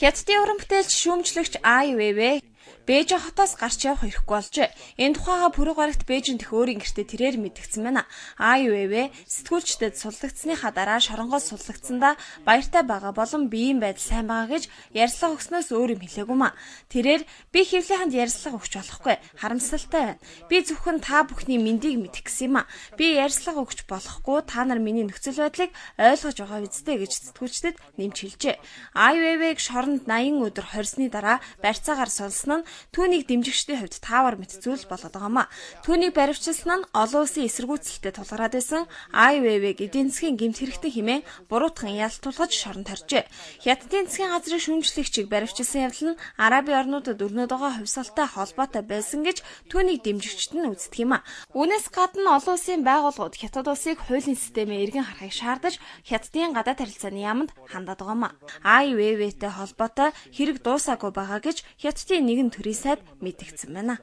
Хятадын уран бүтээлч шүүмжлэгч Ай Weiwei Бээжин хотоос гарч явах эрхгүй болжээ. Энэ тухайга пүрэв гарагт Бээжинт их өөрийн гэртээ тэрээр мэдгдсэн байна. Ай Weiwei сэтгүүлчдэд суллагдсныхаа дараа шоронгоос суллагдсандаа баяртай байгаа болон биеийн байдал сайн байгаа гэж ярьслага өгснөөс өөр юм хэлээгүй маа. Тэрээр би хэвлээхэнд ярьслага өгч болохгүй. Харамсалтай байна. Би зөвхөн та бүхний мэндийг мэдэх гэсэн юм аа. Би ярьслага өгч болохгүй. Та нар миний нөхцөл байдлыг ойлгож байгаа үстэй гэж сэтгүүлчдэд нэмж хэлжээ. Ай Weiwei-г шоронд 80 өдөр хорсны дараа барьцаагаар сулсан нь түүнийг дэмжигчдийн хувьд таавар мэт зүйл болоод байгаамаа. Түүнийг баривчилсан нь олон улсын эсэргүүцэлтэд тулгараад байсан Ай Weiwei-г эдийн засгийн гэмт хэрэгтэн хэмээн буруутхан ялтуулгаж шоронд хоржээ. Хятадын засгийн газрын шүүмжлэгчийг баривчилсан явдал нь Арабын орнуудад өрнөд байгаа хувьсгалтай холбоотой байсан гэж түүнийг дэмжигчд нь үздэг юм аа. Үүнээс гадна олон улсын байгууллагууд Хятад улсыг хуулийн системээр эргэн харахыг шаардаж Хятадын гадаад харилцааны яамд хандаад байгаамаа. Ай Weiwei-тэй холбоотой хэрэг дуусаагүй байгаа гэж Хятадын нэгэн төрийн сайд мэдгдсэн байна.